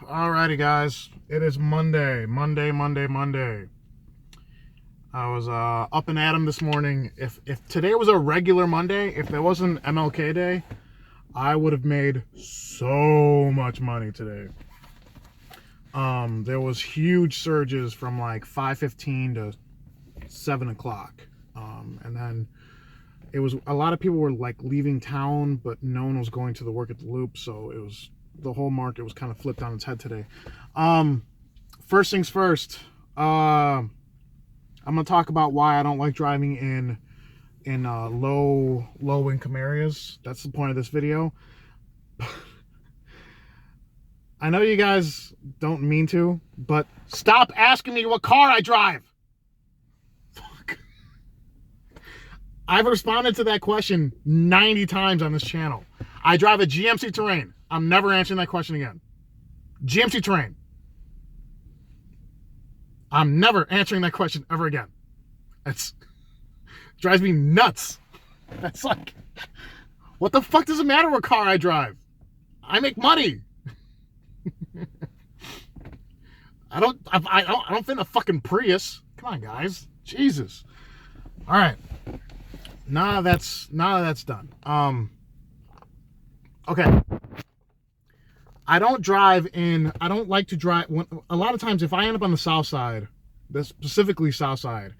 Alrighty, guys. It is Monday. I was up and at 'em this morning. If today was a regular Monday, if there wasn't MLK Day, I would have made so much money today. There was huge surges from like 5:15 to 7 o'clock. And then it was a lot of people were like leaving town, but no one was going to the work at the Loop, so it was the whole market was kind of flipped on its head today. First things first, I'm gonna talk about why I don't like driving in low income areas. That's the point of this video. I know you guys don't mean to, but stop asking me what car I drive. Fuck. I've responded to that question 90 times on this channel. I drive a GMC Terrain. I'm never answering that question again. GMC Terrain. I'm never answering that question ever again. It drives me nuts. That's like, what the fuck does it matter what car I drive? I make money. I don't fit in a fucking Prius. Come on, guys. Jesus. All right. Now that's done. Okay. I don't like to drive. A lot of times, if I end up on the Southside, specifically Southside,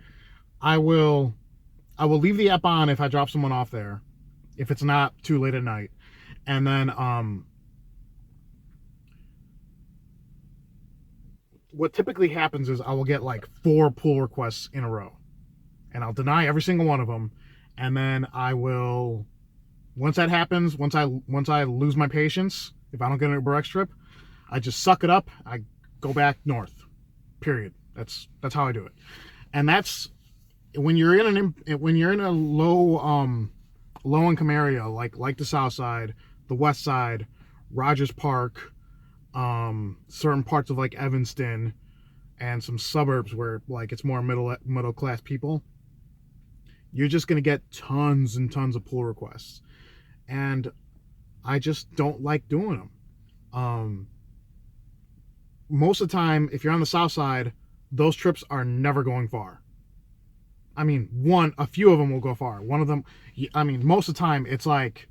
I will leave the app on if I drop someone off there, if it's not too late at night. And then, what typically happens is I will get like 4 pull requests in a row, and I'll deny every single one of them. And then I will, once that happens, once I lose my patience, if I don't get an UberX trip, I just suck it up. I go back north. Period. That's how I do it. And that's when you're in a low income area like the South Side, the West Side, Rogers Park, certain parts of like Evanston, and some suburbs where like it's more middle class people. You're just gonna get tons and tons of pull requests, and I just don't like doing them. Most of the time, if you're on the South Side, those trips are never going far. I mean, a few of them will go far. One of them, most of the time, it's like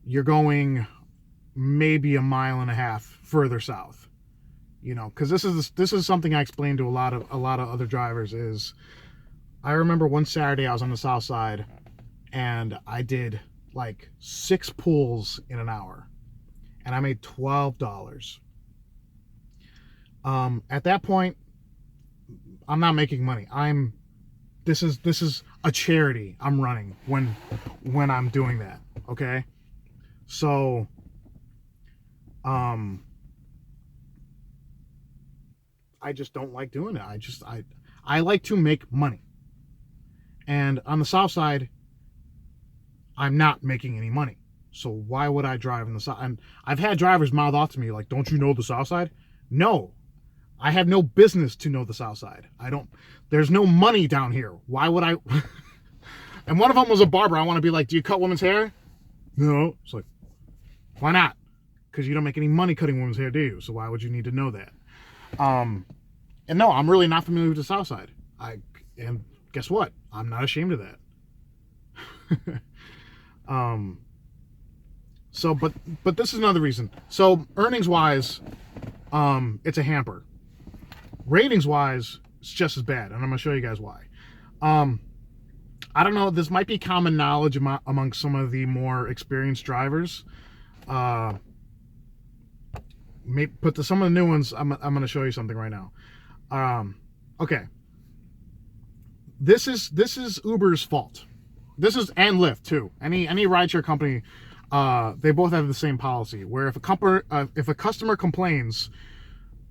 you're going maybe a mile and a half further south. You know, because this is something I explained to a lot of other drivers. Is I remember one Saturday I was on the South Side, and I did like 6 pulls in an hour, and I made $12. At that point, I'm not making money. This is a charity I'm running when I'm doing that. Okay, so I just don't like doing it. I like to make money, and on the South Side, I'm not making any money. So why would I drive in the South? And I've had drivers mouth off to me like, "Don't you know the South Side?" No, I have no business to know the South Side. There's no money down here. Why would I? And one of them was a barber. I want to be like, "Do you cut women's hair?" No. It's like, why not? Because you don't make any money cutting women's hair, do you? So why would you need to know that? And no, I'm really not familiar with the South Side. And guess what? I'm not ashamed of that. So, but this is another reason. So earnings wise, it's a hamper. Ratings wise, it's just as bad, and I'm gonna show you guys why. I don't know. This might be common knowledge among some of the more experienced drivers. Some of the new ones. I'm gonna show you something right now. Okay. This is Uber's fault. This is, and Lyft too. Any rideshare company, they both have the same policy where if a customer complains,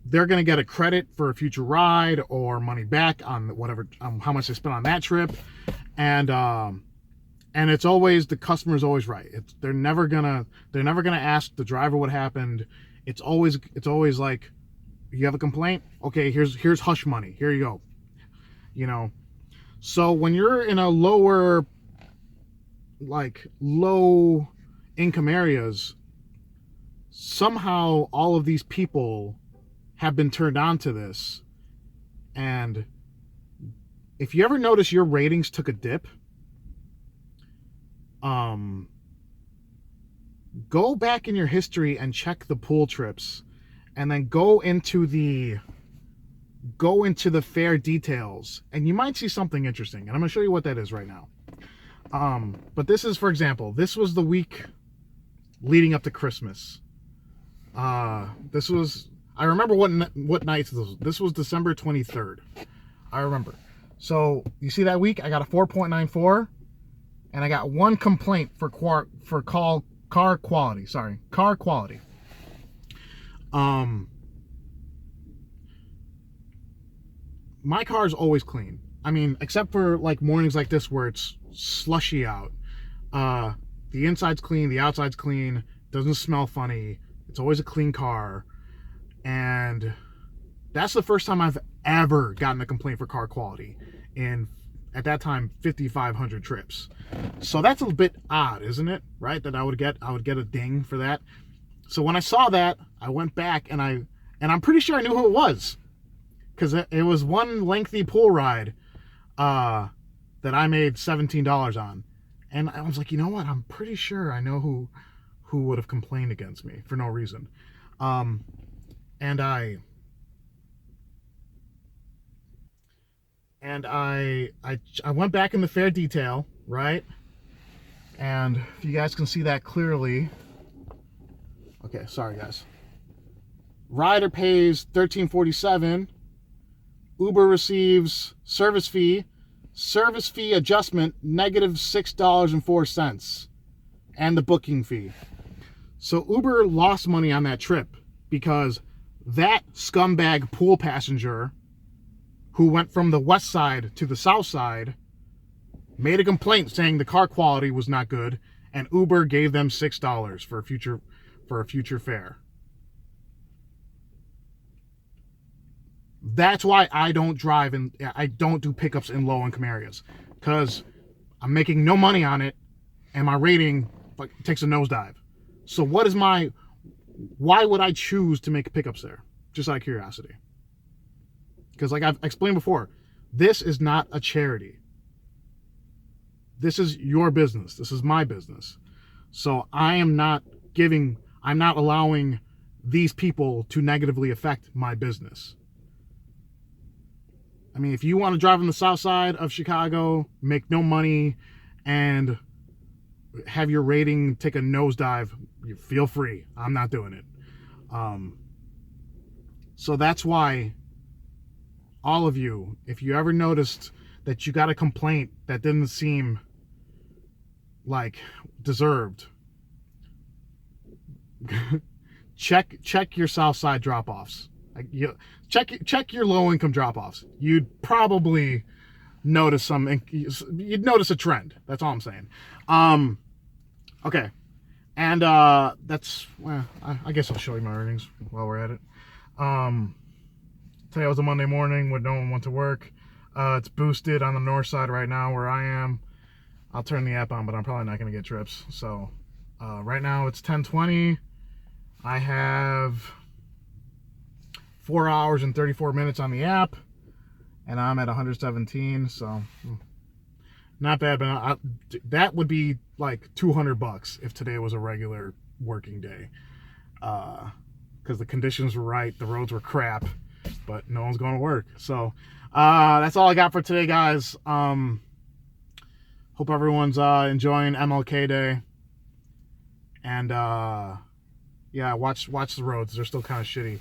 they're going to get a credit for a future ride or money back on whatever, how much they spent on that trip, and it's always, the customer's always right. They're never gonna ask the driver what happened. It's always like, you have a complaint, okay, here's hush money, here you go. You know, so when you're in a low income areas, somehow all of these people have been turned on to this. And if you ever notice your ratings took a dip, go back in your history and check the pool trips, and then go into the fair details, and you might see something interesting. And I'm going to show you what that is right now. But this is, for example, this was the week leading up to Christmas. This was, I remember what night this was. This was December 23rd. I remember. So you see that week, I got a 4.94, and I got one complaint for car quality. Sorry, car quality. My car is always clean. I mean, except for like mornings like this where it's slushy out. The inside's clean, the outside's clean, doesn't smell funny. It's always a clean car. And that's the first time I've ever gotten a complaint for car quality in, at that time, 5,500 trips. So that's a bit odd, isn't it? Right? That I would get a ding for that. So when I saw that, I went back and I'm pretty sure I knew who it was, because it was one lengthy pool ride that I made $17 on. And I was like, you know what? I'm pretty sure I know who would have complained against me for no reason. And I went back in the fair detail, right? And if you guys can see that clearly. Okay, sorry guys. Rider pays $13.47. Uber receives service fee adjustment -$6.04, and the booking fee. So Uber lost money on that trip because that scumbag pool passenger who went from the west side to the south side made a complaint saying the car quality was not good, and Uber gave them $6 for a future fare. That's why I don't drive and I don't do pickups in low-income areas, because I'm making no money on it, and my rating takes a nosedive. So why would I choose to make pickups there? Just out of curiosity. Because like I've explained before, this is not a charity. This is your business. This is my business. So I'm not allowing these people to negatively affect my business. I mean, if you want to drive on the south side of Chicago, make no money, and have your rating take a nosedive, you feel free. I'm not doing it. So that's why all of you, if you ever noticed that you got a complaint that didn't seem like deserved, check your south side drop-offs. Check your low-income drop-offs. You'd probably notice you'd notice a trend. That's all I'm saying. Okay. And that's, well, I guess I'll show you my earnings while we're at it. Today was a Monday morning when no one went to work. It's boosted on the north side right now where I am. I'll turn the app on, but I'm probably not going to get trips. So right now it's 10:20. I have 4 hours and 34 minutes on the app, and I'm at 117. So not bad, but that would be like $200 if today was a regular working day. Because the conditions were right, the roads were crap, but no one's going to work. So that's all I got for today, guys. Hope everyone's enjoying MLK Day. And yeah, watch the roads. They're still kind of shitty.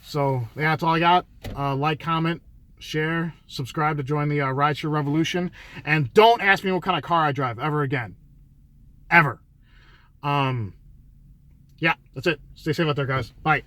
So yeah, that's all I got. Like, comment, share, subscribe to join the rideshare revolution. And don't ask me what kind of car I drive ever again. Ever. Yeah, that's it. Stay safe out there, guys. Bye.